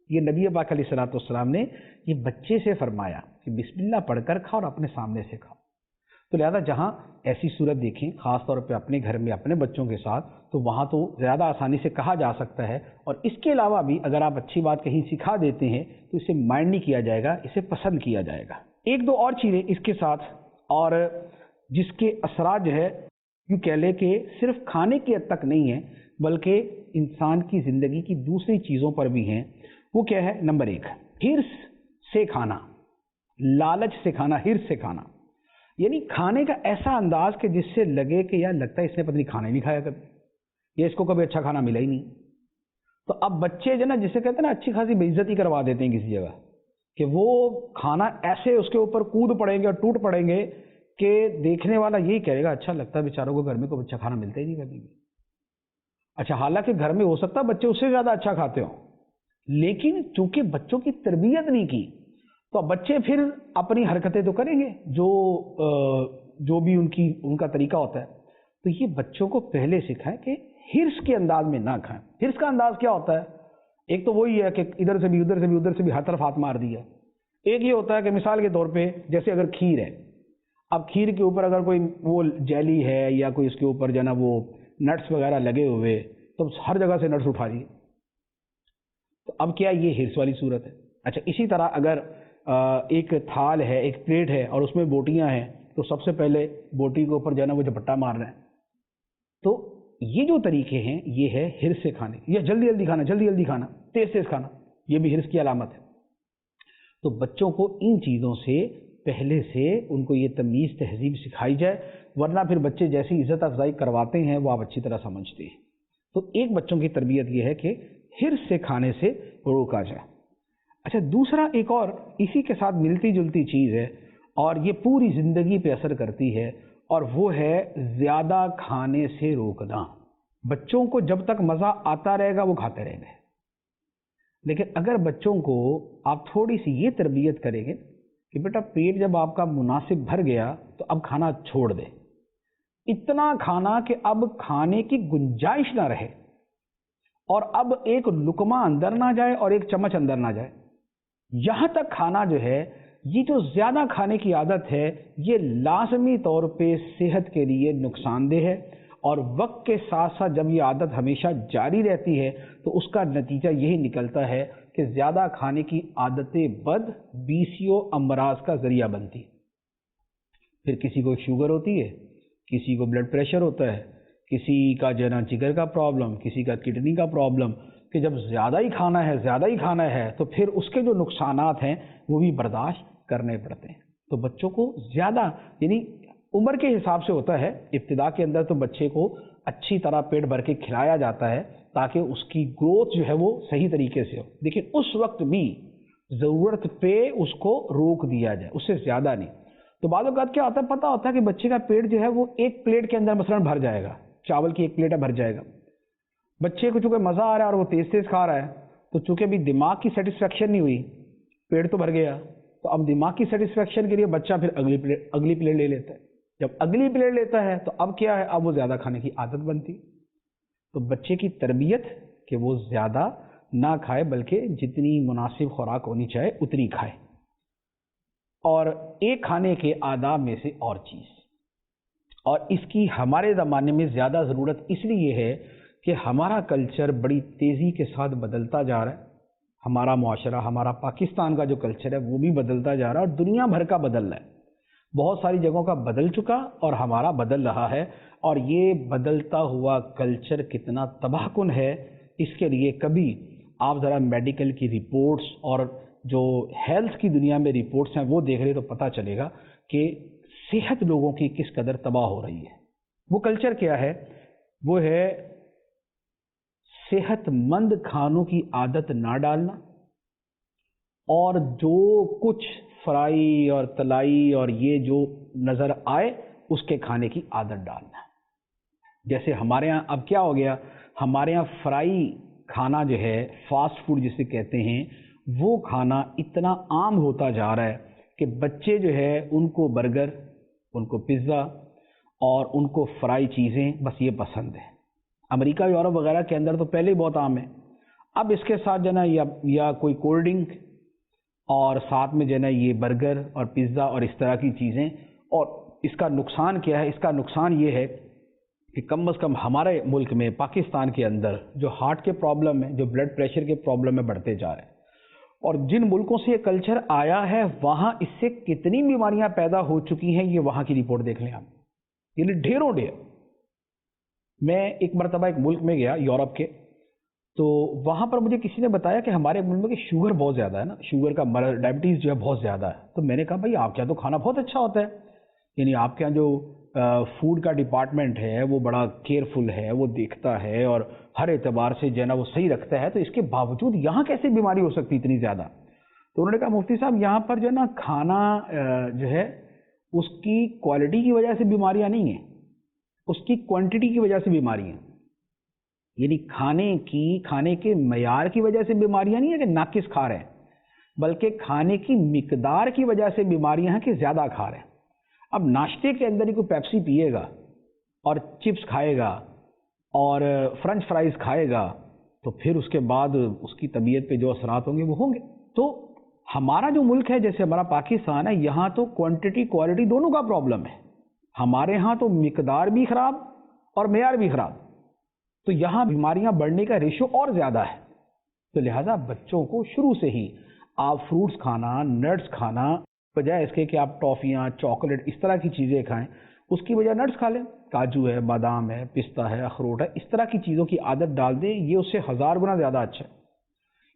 [SPEAKER 2] یہ نبی پاک علیہ الصلوۃ والسلام نے یہ بچے سے فرمایا کہ بسم اللہ پڑھ کر کھاؤ اور اپنے سامنے سے کھاؤ۔ تو لہذا جہاں ایسی صورت دیکھیں، خاص طور پہ اپنے گھر میں اپنے بچوں کے ساتھ، تو وہاں تو زیادہ آسانی سے کہا جا سکتا ہے، اور اس کے علاوہ بھی اگر آپ اچھی بات کہیں سکھا دیتے ہیں تو اسے مائنڈ نہیں کیا جائے گا، اسے پسند کیا جائے گا۔ ایک دو اور چیزیں اس کے ساتھ، اور جس کے اثرات جو ہے یوں کہہ لے کہ صرف کھانے کی حد تک نہیں ہیں، بلکہ انسان کی زندگی کی دوسری چیزوں پر بھی ہیں۔ وہ کیا ہے؟ نمبر ایک، ہرس سے کھانا، لالچ سے کھانا، ہرس سے کھانا، یعنی کھانے کا ایسا انداز کہ جس سے لگے کہ یار لگتا ہے اس نے پتہ نہیں کھانا ہی نہیں کھایا کبھی، یا اس کو کبھی اچھا کھانا ملا ہی نہیں۔ تو اب بچے جو نا، جسے کہتے ہیں نا اچھی خاصی بے عزتی کروا دیتے ہیں کسی جگہ، کہ وہ کھانا ایسے اس کے اوپر کود پڑیں گے اور ٹوٹ پڑیں گے کہ دیکھنے والا یہی کہے گا اچھا لگتا ہے بیچاروں کو گھر میں کوئی اچھا کھانا ملتا ہی نہیں کبھی بھی۔ اچھا، حالانکہ گھر میں ہو سکتا ہے بچے اس سے زیادہ اچھا کھاتے ہوں، لیکن چونکہ بچوں کی تربیت نہیں کی، تو بچے پھر اپنی حرکتیں تو کریں گے جو بھی ان کا طریقہ ہوتا ہے۔ تو یہ بچوں کو پہلے سکھائیں کہ ہرس کے انداز میں نہ کھائیں۔ ہرس کا انداز کیا ہوتا ہے؟ ایک تو وہی ہے کہ ادھر سے بھی ادھر سے بھی ادھر سے بھی ہر طرف ہاتھ مار دیا۔ ایک یہ ہوتا ہے کہ مثال کے طور پہ جیسے اگر کھیر ہے، اب کھیر کے اوپر اگر کوئی وہ جیلی ہے یا کوئی اس کے اوپر جو ہے نا وہ نٹس وغیرہ لگے ہوئے، تو ہر جگہ سے نٹس اٹھا دیے، تو اب کیا یہ ہرس والی صورت ہے۔ اچھا، اسی طرح اگر ایک تھال ہے، ایک پلیٹ ہے اور اس میں بوٹیاں ہیں، تو سب سے پہلے بوٹی کے اوپر جو ہے نا وہ جھپٹا مارنا ہے۔ تو یہ جو طریقے ہیں یہ ہے ہرس سے کھانے، یا جلدی جلدی کھانا، جلدی جلدی کھانا، تیز تیز کھانا، یہ بھی ہرس کی علامت ہے۔ تو بچوں کو ان چیزوں سے پہلے سے ان کو یہ تمیز تہذیب سکھائی جائے، ورنہ پھر بچے جیسی عزت افزائی کرواتے ہیں وہ آپ اچھی طرح سمجھتے ہیں۔ تو ایک بچوں کی تربیت یہ ہے کہ ہرس سے کھانے سے روکا جائے۔ اچھا، دوسرا ایک اور اسی کے ساتھ ملتی جلتی چیز ہے، اور یہ پوری زندگی پہ اثر کرتی ہے، اور وہ ہے زیادہ کھانے سے روکنا۔ بچوں کو جب تک مزہ آتا رہے گا وہ کھاتے رہیں گے، لیکن اگر بچوں کو آپ تھوڑی سی یہ تربیت کریں گے کہ بیٹا پیٹ جب آپ کا مناسب بھر گیا تو اب کھانا چھوڑ دے، اتنا کھانا کہ اب کھانے کی گنجائش نہ رہے، اور اب ایک لقمہ اندر نہ جائے اور ایک چمچ اندر نہ جائے، یہاں تک کھانا جو ہے، یہ جو زیادہ کھانے کی عادت ہے یہ لازمی طور پہ صحت کے لیے نقصان دہ ہے، اور وقت کے ساتھ ساتھ جب یہ عادت ہمیشہ جاری رہتی ہے تو اس کا نتیجہ یہی نکلتا ہے کہ زیادہ کھانے کی عادتیں بد بیسیوں امراض کا ذریعہ بنتی۔ پھر کسی کو شوگر ہوتی ہے، کسی کو بلڈ پریشر ہوتا ہے، کسی کا جو ہے نا جگر کا پرابلم، کسی کا کڈنی کا پرابلم، کہ جب زیادہ ہی کھانا ہے تو پھر اس کے جو نقصانات ہیں وہ بھی برداشت کرنے پڑتے ہیں۔ تو بچوں کو زیادہ، یعنی عمر کے حساب سے ہوتا ہے، ابتدا کے اندر تو بچے کو اچھی طرح پیٹ بھر کے کھلایا جاتا ہے تاکہ اس کی گروتھ جو ہے وہ صحیح طریقے سے ہو، لیکن اس وقت بھی ضرورت پہ اس کو روک دیا جائے، اس سے زیادہ نہیں۔ تو بعض اوقات کیا ہوتا ہے، پتہ ہوتا ہے کہ بچے کا پیٹ جو ہے وہ ایک پلیٹ کے اندر مثلا بھر جائے گا، چاول کی ایک پلیٹ بھر جائے گا، بچے کو چونکہ مزہ آ رہا ہے اور وہ تیز تیز کھا رہا ہے، تو چونکہ ابھی دماغ کی سیٹسفیکشن نہیں ہوئی، پیٹ تو بھر گیا، تو اب دماغ کی سیٹسفیکشن کے لیے بچہ پھر اگلی پلیٹ لے لیتا ہے۔ جب اگلی پلیٹ لیتا ہے تو اب کیا ہے، اب وہ زیادہ کھانے کی عادت بنتی۔ تو بچے کی تربیت کہ وہ زیادہ نہ کھائے، بلکہ جتنی مناسب خوراک ہونی چاہیے اتنی کھائے۔ اور ایک کھانے کے آداب میں سے اور چیز، اور اس کی ہمارے زمانے میں زیادہ ضرورت اس لیے ہے کہ ہمارا کلچر بڑی تیزی کے ساتھ بدلتا جا رہا ہے، ہمارا معاشرہ، ہمارا پاکستان کا جو کلچر ہے وہ بھی بدلتا جا رہا ہے، اور دنیا بھر کا بدل رہا ہے، بہت ساری جگہوں کا بدل چکا اور ہمارا بدل رہا ہے۔ اور یہ بدلتا ہوا کلچر کتنا تباہ کن ہے، اس کے لیے کبھی آپ ذرا میڈیکل کی رپورٹس اور جو ہیلتھ کی دنیا میں رپورٹس ہیں وہ دیکھ رہے تو پتہ چلے گا کہ صحت لوگوں کی کس قدر تباہ ہو رہی ہے۔ وہ کلچر کیا ہے؟ وہ ہے صحت مند کھانوں کی عادت نہ ڈالنا، اور جو کچھ فرائی اور تلائی اور یہ جو نظر آئے اس کے کھانے کی عادت ڈالنا۔ جیسے ہمارے ہاں اب کیا ہو گیا، ہمارے ہاں فرائی کھانا جو ہے، فاسٹ فوڈ جسے کہتے ہیں، وہ کھانا اتنا عام ہوتا جا رہا ہے کہ بچے جو ہے ان کو برگر، ان کو پیزا اور ان کو فرائی چیزیں بس یہ پسند ہے۔ امریکہ، یورپ وغیرہ کے اندر تو پہلے ہی بہت عام ہے، اب اس کے ساتھ جو ہے نا یا کوئی کولڈ ڈرنک اور ساتھ میں جو ہے نا یہ برگر اور پیزا اور اس طرح کی چیزیں۔ اور اس کا نقصان کیا ہے؟ اس کا نقصان یہ ہے کہ کم از کم ہمارے ملک میں، پاکستان کے اندر، جو ہارٹ کے پرابلم ہیں، جو بلڈ پریشر کے پرابلم میں بڑھتے جا رہے ہیں، اور جن ملکوں سے یہ کلچر آیا ہے وہاں اس سے کتنی بیماریاں پیدا ہو چکی ہیں، یہ وہاں کی رپورٹ دیکھ لیں آپ، یعنی ڈھیروں ڈھیر۔ میں ایک مرتبہ ایک ملک میں گیا یورپ کے، تو وہاں پر مجھے کسی نے بتایا کہ ہمارے ملک میں کہ شوگر بہت زیادہ ہے نا، شوگر کا مرض، ڈائبٹیز جو ہے بہت زیادہ ہے۔ تو میں نے کہا بھائی آپ کے یہاں تو کھانا بہت اچھا ہوتا ہے، یعنی آپ کے یہاں جو فوڈ کا ڈپارٹمنٹ ہے وہ بڑا کیئرفل ہے، وہ دیکھتا ہے اور ہر اعتبار سے جو ہے نا وہ صحیح رکھتا ہے، تو اس کے باوجود یہاں کیسے بیماری ہو سکتی اتنی زیادہ؟ تو انہوں نے کہا مفتی صاحب یہاں پر جو ہے نا کھانا جو ہے اس کی کوالٹی کی وجہ سے بیماریاں نہیں ہیں، اس کی کوانٹٹی کی وجہ سے بیماری ہیں، یعنی کھانے کے معیار کی وجہ سے بیماریاں نہیں ہیں کہ ناقص کھا رہے ہیں، بلکہ کھانے کی مقدار کی وجہ سے بیماریاں ہیں کہ زیادہ کھا رہے ہیں۔ اب ناشتے کے اندر ہی کوئی پیپسی پیے گا اور چپس کھائے گا اور فرنچ فرائز کھائے گا تو پھر اس کے بعد اس کی طبیعت پہ جو اثرات ہوں گے وہ ہوں گے۔ تو ہمارا جو ملک ہے، جیسے ہمارا پاکستان ہے، یہاں تو کوانٹٹی کوالٹی دونوں کا پرابلم ہے، ہمارے ہاں تو مقدار بھی خراب اور معیار بھی خراب، تو یہاں بیماریاں بڑھنے کا ریشو اور زیادہ ہے۔ تو لہٰذا بچوں کو شروع سے ہی آپ فروٹس کھانا، نٹس کھانا، بجائے اس کے کہ آپ ٹافیاں، چاکلیٹ اس طرح کی چیزیں کھائیں، اس کی بجائے نٹس کھا لیں، کاجو ہے، بادام ہے، پستہ ہے، اخروٹ ہے، اس طرح کی چیزوں کی عادت ڈال دیں، یہ اس سے 1000 گنا زیادہ اچھا ہے۔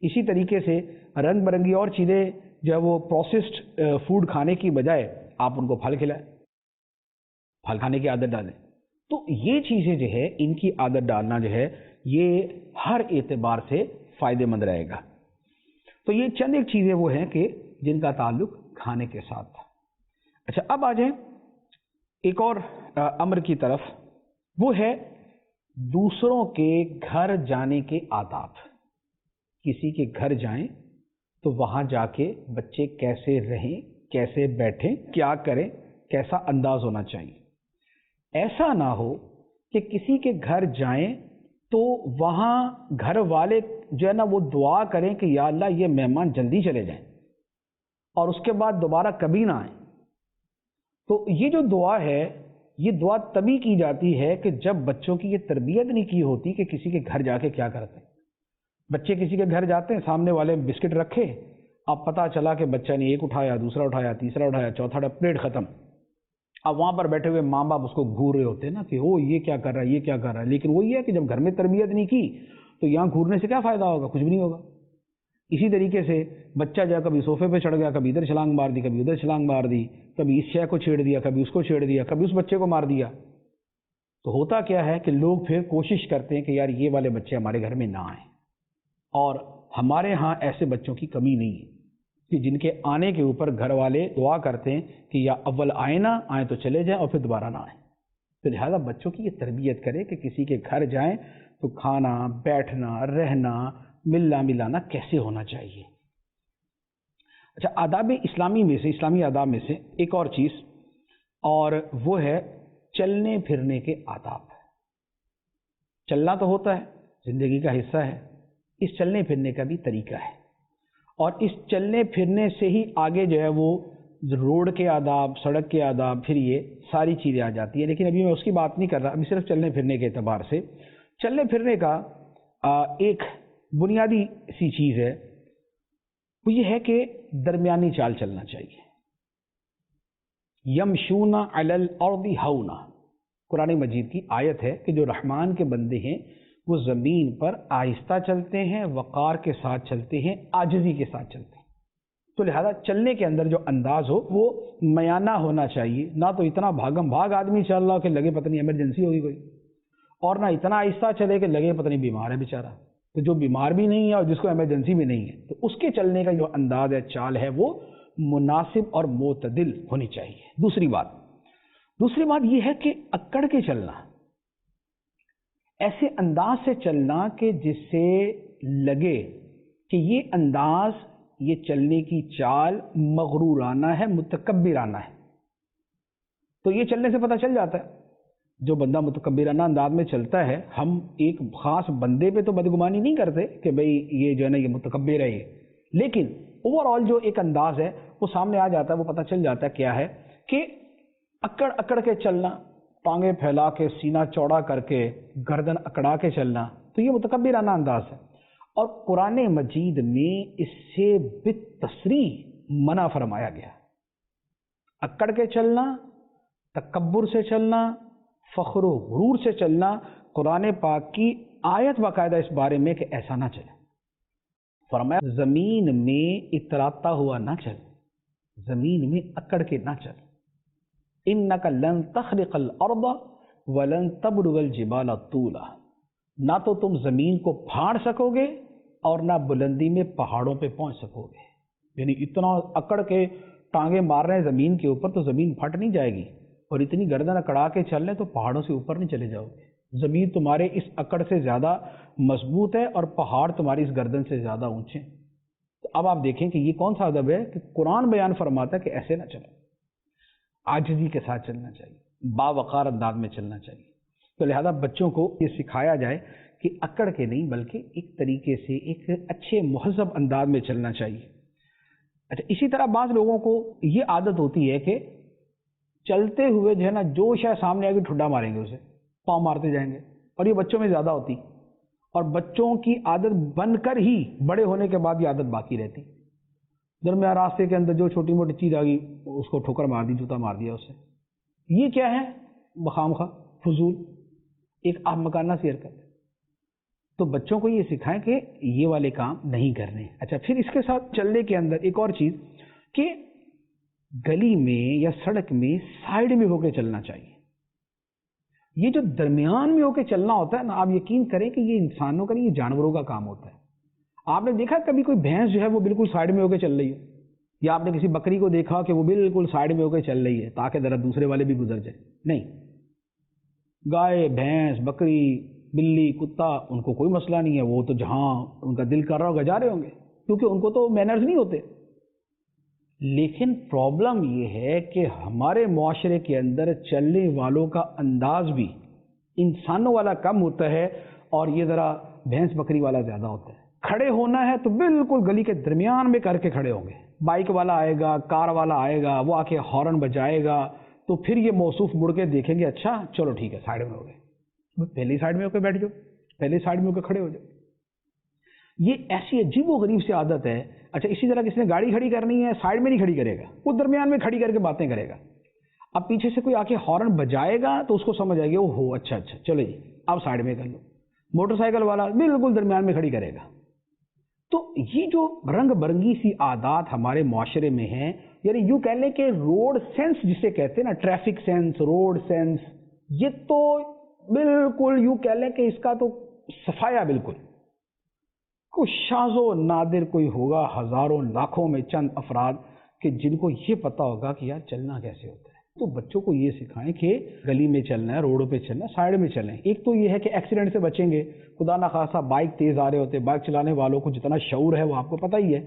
[SPEAKER 2] اسی طریقے سے رنگ برنگی اور چیزیں جو ہے وہ پروسیسڈ فوڈ کھانے کی بجائے آپ ان کو پھل کھلائیں، پھل کھانے کی عادت ڈالیں۔ تو یہ چیزیں جو ہے ان کی عادت ڈالنا جو ہے یہ ہر اعتبار سے فائدہ مند رہے گا۔ تو یہ چند ایک چیزیں وہ ہیں کہ جن کا تعلق کھانے کے ساتھ تھا۔ اچھا اب آ جائیں ایک اور امر کی طرف، وہ ہے دوسروں کے گھر جانے کے آداب۔ کسی کے گھر جائیں تو وہاں جا کے بچے کیسے رہیں، کیسے بیٹھیں، کیا کریں، کیسا انداز ہونا چاہیے۔ ایسا نہ ہو کہ کسی کے گھر جائیں تو وہاں گھر والے جو ہے نا وہ دعا کریں کہ یا اللہ یہ مہمان جلدی چلے جائیں اور اس کے بعد دوبارہ کبھی نہ آئیں۔ تو یہ جو دعا ہے، یہ دعا تبھی کی جاتی ہے کہ جب بچوں کی یہ تربیت نہیں کی ہوتی کہ کسی کے گھر جا کے کیا کرتے ہیں۔ بچے کسی کے گھر جاتے ہیں، سامنے والے بسکٹ رکھے، اب پتہ چلا کہ بچہ نے ایک اٹھایا، دوسرا اٹھایا، تیسرا اٹھایا، چوتھا اٹھایا، پلیٹ ختم۔ اب وہاں پر بیٹھے ہوئے ماں باپ اس کو گھور رہے ہوتے ہیں نا کہ او یہ کیا کر رہا ہے، یہ کیا کر رہا ہے، لیکن وہ یہ ہے کہ جب گھر میں تربیت نہیں کی تو یہاں گھورنے سے کیا فائدہ ہوگا؟ کچھ بھی نہیں ہوگا۔ اسی طریقے سے بچہ جو ہے کبھی صوفے پہ چڑھ گیا، کبھی ادھر چھلانگ مار دی، کبھی ادھر چھلانگ مار دی، کبھی اس شے کو چھیڑ دیا، کبھی اس کو چھیڑ دیا، کبھی اس بچے کو مار دیا۔ تو ہوتا کیا ہے کہ لوگ پھر کوشش کرتے ہیں کہ یار یہ والے بچے ہمارے گھر میں نہ آئیں، اور ہمارے ہاں ایسے بچوں کی کمی نہیں ہے کہ جن کے آنے کے اوپر گھر والے دعا کرتے ہیں کہ یا اول آئیں نہ آئیں تو چلے جائیں اور پھر دوبارہ نہ آئیں۔ تو لہٰذا بچوں کی یہ تربیت کرے کہ کسی کے گھر جائیں تو کھانا، بیٹھنا، رہنا، ملنا ملانا کیسے ہونا چاہیے۔ اچھا آداب اسلامی میں سے، اسلامی آداب میں سے ایک اور چیز، اور وہ ہے چلنے پھرنے کے آداب۔ چلنا تو ہوتا ہے، زندگی کا حصہ ہے، اس چلنے پھرنے کا بھی طریقہ ہے، اور اس چلنے پھرنے سے ہی آگے جو ہے وہ روڈ کے آداب، سڑک کے آداب، پھر یہ ساری چیزیں آ جاتی ہیں، لیکن ابھی میں اس کی بات نہیں کر رہا، ابھی صرف چلنے پھرنے کے اعتبار سے۔ چلنے پھرنے کا ایک بنیادی سی چیز ہے وہ یہ ہے کہ درمیانی چال چلنا چاہیے. یمشون علی الارض ہونا، قرآن مجید کی آیت ہے کہ جو رحمان کے بندے ہیں وہ زمین پر آہستہ چلتے ہیں، وقار کے ساتھ چلتے ہیں، عاجزی کے ساتھ چلتے ہیں. تو لہذا چلنے کے اندر جو انداز ہو وہ میانہ ہونا چاہیے، نہ تو اتنا بھاگم بھاگ آدمی چل رہا ہو کہ لگے پتہ نہیں ایمرجنسی ہوگی کوئی، اور نہ اتنا آہستہ چلے کہ لگے پتہ نہیں بیمار ہے بیچارہ. تو جو بیمار بھی نہیں ہے اور جس کو ایمرجنسی بھی نہیں ہے، تو اس کے چلنے کا جو انداز ہے، چال ہے، وہ مناسب اور معتدل ہونی چاہیے. دوسری بات یہ ہے کہ اکڑ کے چلنا، ایسے انداز سے چلنا کہ جس سے لگے کہ یہ انداز، یہ چلنے کی چال مغرورانہ ہے، متکبرانہ ہے. تو یہ چلنے سے پتہ چل جاتا ہے جو بندہ متکبرانہ انداز میں چلتا ہے. ہم ایک خاص بندے پہ تو بدگمانی نہیں کرتے کہ بھئی یہ جو ہے نا یہ متکبر ہے یہ، لیکن اوور آل جو ایک انداز ہے وہ سامنے آ جاتا ہے، وہ پتہ چل جاتا ہے کیا ہے کہ اکڑ کے چلنا، ٹانگیں پھیلا کے، سینہ چوڑا کر کے، گردن اکڑا کے چلنا، تو یہ متکبرانہ انداز ہے. اور قرآن مجید میں اس سے بالتصریح منع فرمایا گیا. اکڑ کے چلنا، تکبر سے چلنا، فخر و غرور سے چلنا، قرآن پاک کی آیت باقاعدہ اس بارے میں کہ ایسا نہ چلے. فرمایا زمین میں اتراتا ہوا نہ چل، زمین میں اکڑ کے نہ چل. انک لن تخرق الارض ولن تبلغ الجبال طولا، نہ تو تم زمین کو پھاڑ سکو گے اور نہ بلندی میں پہاڑوں پہ پہنچ سکو گے. یعنی اتنا اکڑ کے ٹانگیں مار رہے ہیں زمین کے اوپر تو زمین پھٹ نہیں جائے گی، اور اتنی گردن اکڑا کے چل رہے تو پہاڑوں سے اوپر نہیں چلے جاؤ گے. زمین تمہارے اس اکڑ سے زیادہ مضبوط ہے اور پہاڑ تمہاری اس گردن سے زیادہ اونچے. تو اب آپ دیکھیں کہ یہ کون سا ادب ہے کہ قرآن بیان فرماتا ہے کہ ایسے نہ چلو، عاجزی کے ساتھ چلنا چاہیے، باوقار انداز میں چلنا چاہیے. تو لہذا بچوں کو یہ سکھایا جائے کہ اکڑ کے نہیں بلکہ ایک طریقے سے ایک اچھے مہذب انداز میں چلنا چاہیے. اچھا، اسی طرح بعض لوگوں کو یہ عادت ہوتی ہے کہ چلتے ہوئے جو ہے نا جو شاید سامنے آئے گی ٹھڈا ماریں گے، اسے پاؤں مارتے جائیں گے، اور یہ بچوں میں زیادہ ہوتی، اور بچوں کی عادت بن کر ہی بڑے ہونے کے بعد یہ عادت باقی رہتی. درمیان راستے کے اندر جو چھوٹی موٹی چیز آ گئی اس کو ٹھوکر مار دی، جوتا مار دیا اسے. یہ کیا ہے؟ بخام خواہ، فضول، ایک احمقانہ سی حرکت. تو بچوں کو یہ سکھائیں کہ یہ والے کام نہیں کرنے. اچھا، پھر اس کے ساتھ چلنے کے اندر ایک اور چیز کہ گلی میں یا سڑک میں سائڈ میں ہو کے چلنا چاہیے. یہ جو درمیان میں ہو کے چلنا ہوتا ہے نا، آپ یقین کریں کہ یہ انسانوں کا نہیں، یہ جانوروں کا کام ہوتا ہے. آپ نے دیکھا کبھی کوئی بھینس جو ہے وہ بالکل سائڈ میں ہو کے چل رہی ہے، یا آپ نے کسی بکری کو دیکھا کہ وہ بالکل سائڈ میں ہو کے چل رہی ہے تاکہ ذرا دوسرے والے بھی گزر جائے؟ نہیں. گائے، بھینس، بکری، بلی، کتا، ان کو کوئی مسئلہ نہیں ہے، وہ تو جہاں ان کا دل کر رہا ہوگا جا رہے ہوں گے، کیونکہ ان کو تو مینرز نہیں ہوتے. لیکن پرابلم یہ ہے کہ ہمارے معاشرے کے اندر چلنے والوں کا انداز بھی انسانوں والا کم ہوتا ہے اور یہ ذرا بھینس بکری والا زیادہ ہوتا ہے. کھڑے ہونا ہے تو بالکل گلی کے درمیان میں کر کے کھڑے ہوں گے. بائک والا آئے گا، کار والا آئے گا، وہ آ کے ہارن بجائے گا تو پھر یہ موصوف مڑ کے دیکھیں گے، اچھا چلو ٹھیک ہے سائڈ میں ہو گئے. پہلے سائڈ میں ہو کے بیٹھ جاؤ، پہلے سائڈ میں ہو کے کھڑے ہو جاؤ. یہ ایسی عجیب و غریب سی عادت ہے. اچھا، اسی طرح کسی نے گاڑی کھڑی کرنی ہے، سائڈ میں نہیں کھڑی کرے گا، وہ درمیان میں کھڑی کر کے باتیں کرے گا. اب پیچھے سے کوئی آ کے ہارن بجائے گا تو اس کو سمجھ آئے گی، او ہو اچھا چلو جی اب سائڈ میں کر لو. موٹر سائیکل والا بالکل درمیان میں کھڑی کرے گا. تو یہ جو رنگ برنگی سی عادات ہمارے معاشرے میں ہیں، یعنی یوں کہہ لیں کہ روڈ سینس جسے کہتے ہیں نا، ٹریفک سینس، روڈ سینس، یہ تو بالکل یوں کہہ لیں کہ اس کا تو صفایا بالکل. کوئی شاذ و نادر کوئی ہوگا ہزاروں لاکھوں میں چند افراد کہ جن کو یہ پتا ہوگا کہ یار چلنا کیسے ہوتا ہے. تو بچوں کو یہ سکھائیں کہ گلی میں چلنا ہے، روڈوں پہ چلنا ہے، سائڈ میں چلیں. ایک تو یہ ہے کہ ایکسیڈنٹ سے بچیں گے. خدا نخواستہ بائک تیز آ رہے ہوتے، بائک چلانے والوں کو جتنا شعور ہے وہ آپ کو پتہ ہی ہے.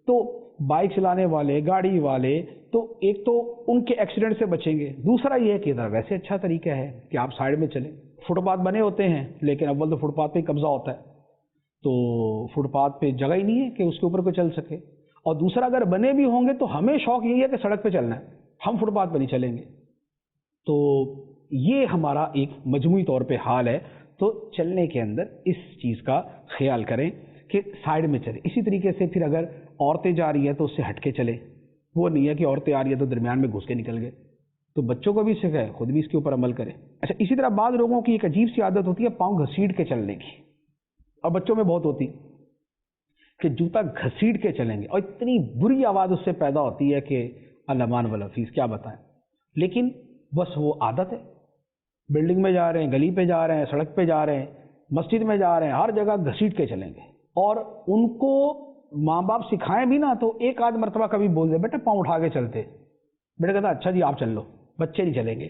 [SPEAKER 2] تو بائک چلانے والے، گاڑی والے، تو ایک تو ان کے ایکسیڈنٹ سے بچیں گے. دوسرا یہ ہے کہ ادھر ویسے اچھا طریقہ ہے کہ آپ سائڈ میں چلیں. فٹ پاتھ بنے ہوتے ہیں لیکن اول تو فٹ پاتھ پہ قبضہ ہوتا ہے، تو فٹ پاتھ پہ جگہ ہی نہیں ہے کہ اس کے اوپر کوئی چل سکے. اور دوسرا اگر بنے بھی ہوں گے تو ہمیں شوق یہی ہے کہ سڑک پہ چلنا ہے، ہم فٹ پاتھ پہ نہیں چلیں گے. تو یہ ہمارا ایک مجموعی طور پہ حال ہے. تو چلنے کے اندر اس چیز کا خیال کریں کہ سائڈ میں چلے. اسی طریقے سے پھر اگر عورتیں جا رہی ہیں تو اس سے ہٹ کے چلے. وہ نہیں ہے کہ عورتیں آ رہی ہیں تو درمیان میں گھس کے نکل گئے. تو بچوں کو بھی سکھائے, خود بھی اس کے اوپر عمل کرے. اچھا, اسی طرح بعض لوگوں کی ایک عجیب سی عادت ہوتی ہے پاؤں گھسیٹ کے چلنے کی, اور بچوں میں بہت ہوتی کہ جوتا گھسیٹ کے چلیں گے, اور اتنی بری آواز اس سے پیدا ہوتی ہے کہ الامان والحفیظ کیا بتائیں. لیکن بس وہ عادت ہے. بلڈنگ میں جا رہے ہیں, گلی پہ جا رہے ہیں, سڑک پہ جا رہے ہیں, مسجد میں جا رہے ہیں, ہر جگہ گھسیٹ کے چلیں گے. اور ان کو ماں باپ سکھائیں بھی نا تو ایک آدھ مرتبہ کبھی بول دے بیٹا پاؤں اٹھا کے چلتے, بیٹا کہتا اچھا جی آپ چل لو, بچے نہیں چلیں گے.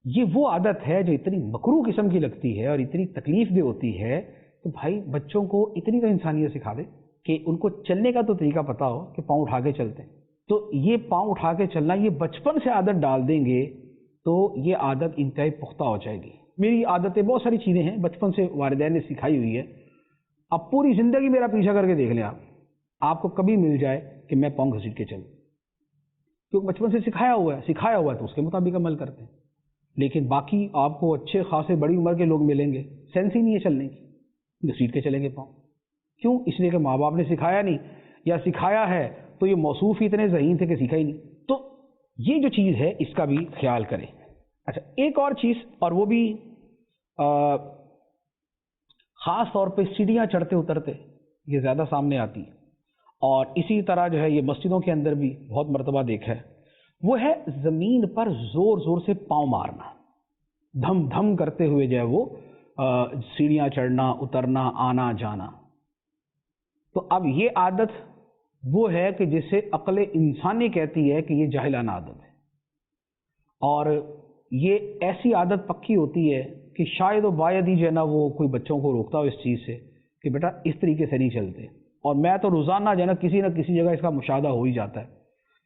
[SPEAKER 2] یہ وہ عادت ہے جو اتنی مکروہ قسم کی لگتی ہے اور اتنی تکلیف دہ ہوتی ہے. تو بھائی بچوں کو اتنی تو انسانیت سکھا دے کہ ان کو چلنے کا تو طریقہ پتا ہو کہ پاؤں اٹھا کے چلتے ہیں. تو یہ پاؤں اٹھا کے چلنا یہ بچپن سے عادت ڈال دیں گے تو یہ عادت انتہائی پختہ ہو جائے گی. میری عادتیں بہت ساری چیزیں ہیں بچپن سے والدین نے سکھائی ہوئی ہے. اب پوری زندگی میرا پیچھا کر کے دیکھ لیں آپ کو کبھی مل جائے کہ میں پاؤں گھسیٹ کے چلوں, کیونکہ بچپن سے سکھایا ہوا ہے تو اس کے مطابق عمل کرتے ہیں. لیکن باقی آپ کو اچھے خاصے بڑی عمر کے لوگ ملیں گے, سینس ہی نہیں ہے چلنے کی, گھسیٹ کے چلیں گے پاؤں. کیوں؟ اس لیے کہ ماں باپ نے سکھایا نہیں, یا سکھایا ہے تو یہ موصوف ہی اتنے ذہین تھے کہ سیکھا ہی نہیں. تو یہ جو چیز ہے اس کا بھی خیال کریں. اچھا, ایک اور چیز, اور وہ بھی خاص طور پہ سیڑھیاں چڑھتے اترتے یہ زیادہ سامنے آتی, اور اسی طرح جو ہے یہ مسجدوں کے اندر بھی بہت مرتبہ دیکھا ہے, وہ ہے زمین پر زور زور سے پاؤں مارنا, دھم دھم کرتے ہوئے جو ہے وہ سیڑھیاں چڑھنا اترنا آنا جانا. تو اب یہ عادت وہ ہے کہ جسے عقل انسانی کہتی ہے کہ یہ جاہلانہ عادت ہے, اور یہ ایسی عادت پکی ہوتی ہے کہ شاید و باید ہی جو ہے نا وہ کوئی بچوں کو روکتا ہو اس چیز سے کہ بیٹا اس طریقے سے نہیں چلتے. اور میں تو روزانہ جو ہے نا نہ کسی جگہ اس کا مشاہدہ ہو ہی جاتا ہے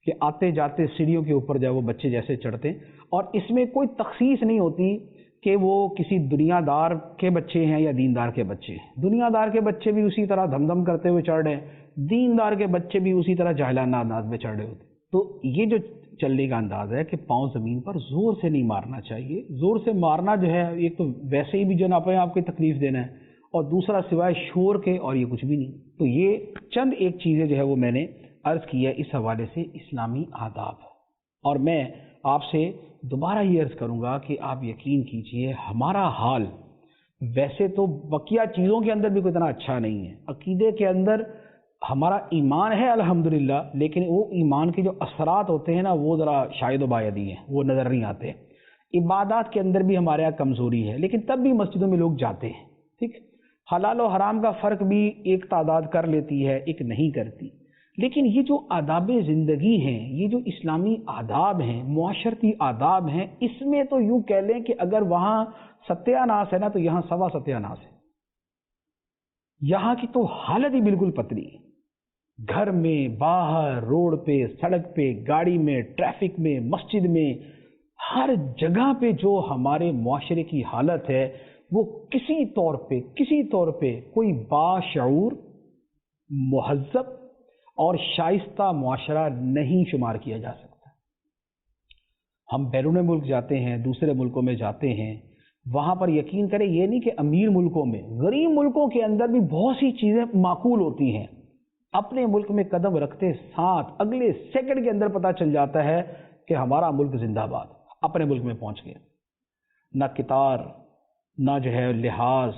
[SPEAKER 2] کہ آتے جاتے سیڑھیوں کے اوپر جو ہے وہ بچے جیسے چڑھتے ہیں, اور اس میں کوئی تخصیص نہیں ہوتی کہ وہ کسی دنیا دار کے بچے ہیں یا دیندار کے بچے ہیں. دنیا دار کے بچے بھی اسی طرح دھم دھم کرتے ہوئے چڑھ رہے ہیں, دیندار کے بچے بھی اسی طرح جاہلانہ انداز میں چڑھ رہے ہوتے. تو یہ جو چلنے کا انداز ہے کہ پاؤں زمین پر زور سے نہیں مارنا چاہیے. زور سے مارنا جو ہے ایک تو ویسے ہی بھی جو ہے اپنے آپ کو تکلیف دینا ہے, اور دوسرا سوائے شور کے اور یہ کچھ بھی نہیں. تو یہ چند ایک چیزیں جو ہے وہ میں نے عرض کی ہے اس حوالے سے اسلامی آداب. اور میں آپ سے دوبارہ یہ عرض کروں گا کہ آپ یقین کیجئے ہمارا حال ویسے تو بقیہ چیزوں کے اندر بھی کوئی اتنا اچھا نہیں ہے. عقیدے کے اندر ہمارا ایمان ہے الحمدللہ, لیکن وہ ایمان کے جو اثرات ہوتے ہیں نا وہ ذرا شاید و باید ہی ہیں, وہ نظر نہیں آتے. عبادات کے اندر بھی ہمارے یہاں کمزوری ہے, لیکن تب بھی مسجدوں میں لوگ جاتے ہیں. ٹھیک, حلال و حرام کا فرق بھی ایک تعداد کر لیتی ہے, ایک نہیں کرتی. لیکن یہ جو آداب زندگی ہیں, یہ جو اسلامی آداب ہیں, معاشرتی آداب ہیں, اس میں تو یوں کہہ لیں کہ اگر وہاں ستیہ ناس ہے نا تو یہاں سوا ستیہ ناس ہے. یہاں کی تو حالت ہی بالکل پتلی ہے. گھر میں, باہر, روڈ پہ, سڑک پہ, گاڑی میں, ٹریفک میں, مسجد میں, ہر جگہ پہ جو ہمارے معاشرے کی حالت ہے وہ کسی طور پہ کوئی باشعور, مہذب اور شائستہ معاشرہ نہیں شمار کیا جا سکتا. ہم بیرون ملک جاتے ہیں, دوسرے ملکوں میں جاتے ہیں, وہاں پر یقین کریں یہ نہیں کہ امیر ملکوں میں, غریب ملکوں کے اندر بھی بہت سی چیزیں معقول ہوتی ہیں. اپنے ملک میں قدم رکھتے ساتھ اگلے سیکنڈ کے اندر پتہ چل جاتا ہے کہ ہمارا ملک زندہ باد, اپنے ملک میں پہنچ گیا. نہ کتار, نہ جو ہے لحاظ,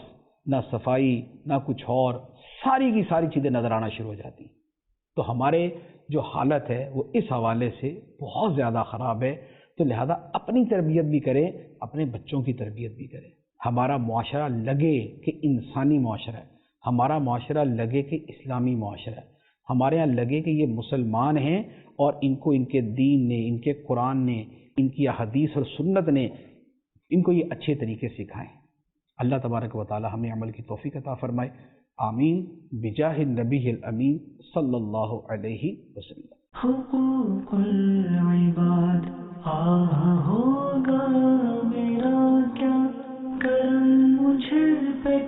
[SPEAKER 2] نہ صفائی, نہ کچھ اور, ساری کی ساری چیزیں نظر آنا شروع ہو جاتی. تو ہمارے جو حالت ہے وہ اس حوالے سے بہت زیادہ خراب ہے. تو لہذا اپنی تربیت بھی کریں, اپنے بچوں کی تربیت بھی کریں. ہمارا معاشرہ لگے کہ انسانی معاشرہ ہے, ہمارا معاشرہ لگے کہ اسلامی معاشرہ ہے, ہمارے ہاں لگے کہ یہ مسلمان ہیں اور ان کو ان کے دین نے, ان کے قرآن نے, ان کی حدیث اور سنت نے ان کو یہ اچھے طریقے سے سکھائیں. اللہ تبارک و تعالی ہمیں عمل کی توفیق عطا فرمائے. آمین بجاہ النبی الامین صلی اللہ علیہ وسلم.
[SPEAKER 1] حقوق العباد ہوگا میرا کیا کرم مجھ پہ